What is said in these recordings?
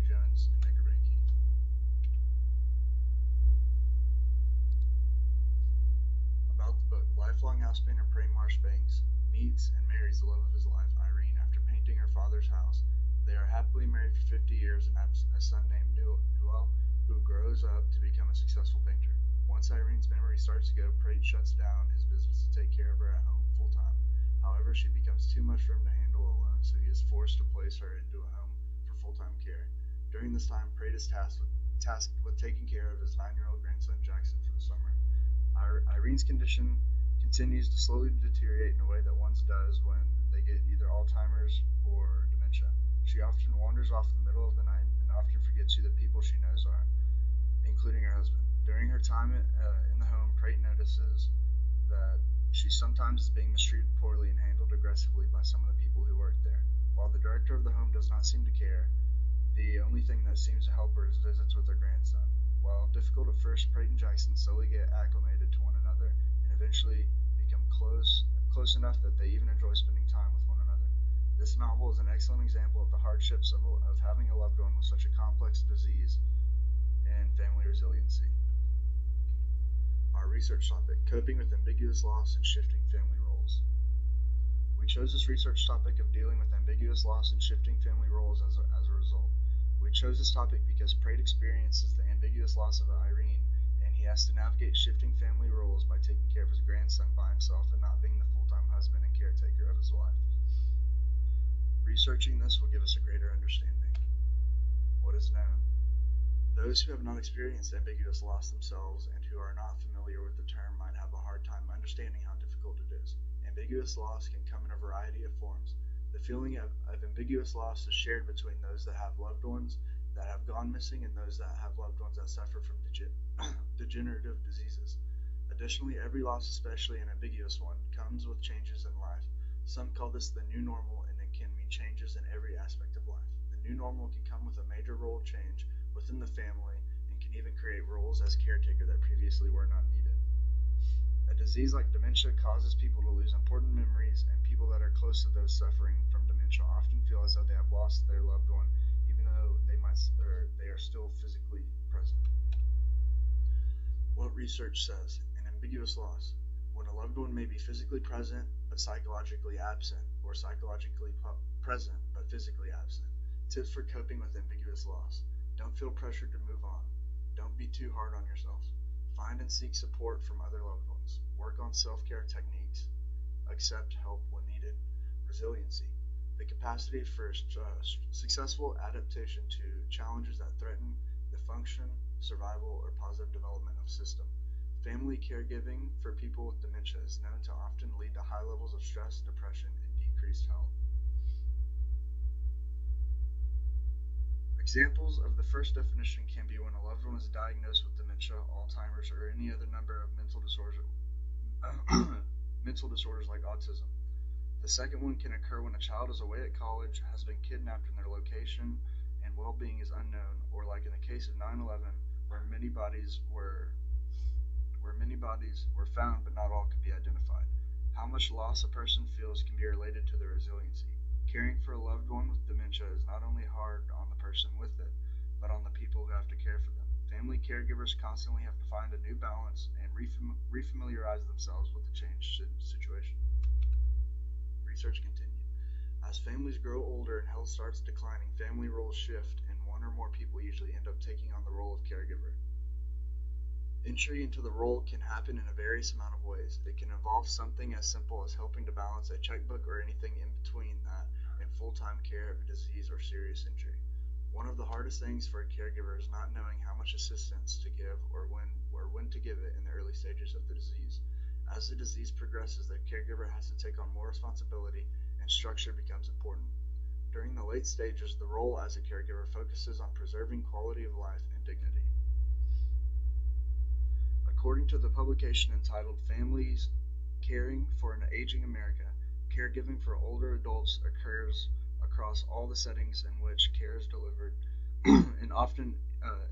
Jones and Knickerbanky. About the book, lifelong house painter Prey Marshbanks meets and marries the love of his life, Irene, after painting her father's house. They are happily married for 50 years and have a son named Newell, who grows up to become a successful painter. Once Irene's memory starts to go, Prey shuts down his business to take care of her at home full time. However, she becomes too much for him to handle alone, so he is forced to place her into a home for full-time care. During this time, Prey is tasked with taking care of his 9-year-old grandson Jackson for the summer. Irene's condition continues to slowly deteriorate in a way that one does when they get either Alzheimer's or dementia. She often wanders off in the middle of the night and often forgets who the people she knows are, including her husband. During her time in the home, Prate notices that she sometimes is being mistreated poorly and handled aggressively by some of the people who work there. While the director of the home does not seem to care, the only thing that seems to help her is visits with her grandson. While difficult at first, Prate and Jackson slowly get acclimated to one another and eventually become close enough that they even enjoy spending time with one another. This novel is an excellent example of the hardships of having a loved one with such a complex disease and family resiliency. Our research topic, coping with ambiguous loss and shifting family roles. We chose this research topic of dealing with ambiguous loss and shifting family roles as a result. We chose this topic because Prate experiences the ambiguous loss of Irene, and he has to navigate shifting family roles by taking care of his grandson by himself and not being the full-time husband and caretaker of his wife. Researching this will give us a greater understanding. What is known? Those who have not experienced ambiguous loss themselves and who are not familiar with the term might have a hard time understanding how difficult it is. Ambiguous loss can come in a variety of forms. The feeling of ambiguous loss is shared between those that have loved ones that have gone missing and those that have loved ones that suffer from degenerative diseases. Additionally, every loss, especially an ambiguous one, comes with changes in life. Some call this the new normal, and it can mean changes in every aspect of life. The new normal can come with a major role change within the family and can even create roles as caretaker that previously were not needed. A disease like dementia causes people to lose important memories, and people that are close to those suffering from dementia often feel as though they have lost their loved one, even though they are still physically present. What research says: an ambiguous loss, when a loved one may be physically present but psychologically absent, or psychologically present but physically absent. Tips for coping with ambiguous loss: don't feel pressured to move on. Don't be too hard on yourself. Find and seek support from other loved ones. Work on self-care techniques. Accept help when needed. Resiliency, the capacity for successful adaptation to challenges that threaten the function, survival, or positive development of system. Family caregiving for people with dementia is known to often lead to high levels of stress, depression, and decreased health. Examples of the first definition can be when a loved one is diagnosed with dementia, Alzheimer's, or any other number of mental disorders, mental disorders like autism. The second one can occur when a child is away at college, has been kidnapped, and their location and well-being is unknown, or like in the case of 9/11, where many bodies were found but not all could be identified. How much loss a person feels can be related to their resiliency. Caring for a loved one with dementia is not only hard on the person with it, but on the people who have to care for them. Family caregivers constantly have to find a new balance and refamiliarize themselves with the changed situation. Research continued. As families grow older and health starts declining, family roles shift, and one or more people usually end up taking on the role of caregiver. Entry into the role can happen in a various amount of ways. It can involve something as simple as helping to balance a checkbook or anything in between that and full-time care of a disease or serious injury. One of the hardest things for a caregiver is not knowing how much assistance to give or when to give it in the early stages of the disease. As the disease progresses, the caregiver has to take on more responsibility and structure becomes important. During the late stages, the role as a caregiver focuses on preserving quality of life and dignity. According to the publication entitled Families Caring for an Aging America, caregiving for older adults occurs across all the settings in which care is delivered and often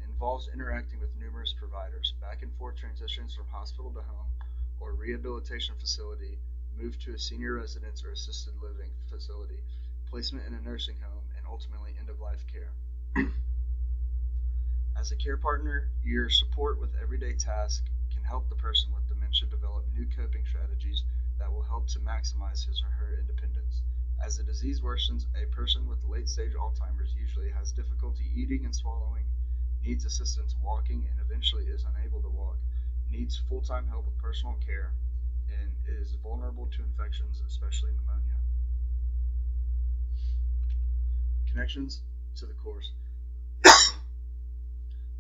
involves interacting with numerous providers, back and forth transitions from hospital to home or rehabilitation facility, move to a senior residence or assisted living facility, placement in a nursing home, and ultimately end-of-life care. As a care partner, your support with everyday tasks can help the person with dementia develop new coping strategies that will help to maximize his or her independence. As the disease worsens, a person with late stage Alzheimer's usually has difficulty eating and swallowing, needs assistance walking, and eventually is unable to walk, needs full time help with personal care, and is vulnerable to infections, especially pneumonia. Connections to the course.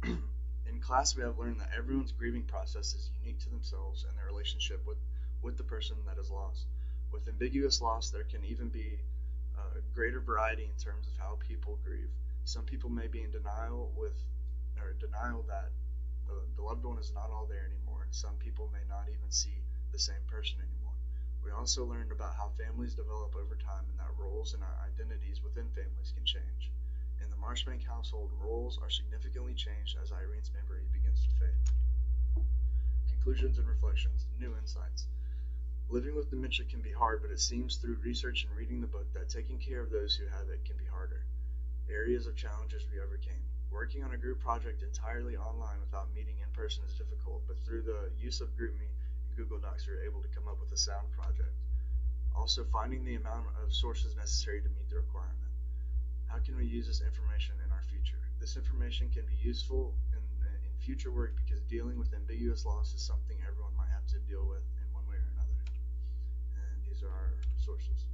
In class, we have learned that everyone's grieving process is unique to themselves and their relationship with the person that is lost. With ambiguous loss, there can even be a greater variety in terms of how people grieve. Some people may be in denial that the loved one is not all there anymore, and some people may not even see the same person anymore. We also learned about how families develop over time and that roles and our identities within families can change. In the Marshbank household, roles are significantly changed as Irene's memory begins to fade. Conclusions and reflections, new insights. Living with dementia can be hard, but it seems through research and reading the book that taking care of those who have it can be harder. Areas of challenges we overcame. Working on a group project entirely online without meeting in person is difficult, but through the use of GroupMe and Google Docs, we were able to come up with a sound project. Also, finding the amount of sources necessary to meet the requirement. How can we use this information in our future? This information can be useful in future work because dealing with ambiguous loss is something everyone might have to deal with in one way or another. And these are our sources.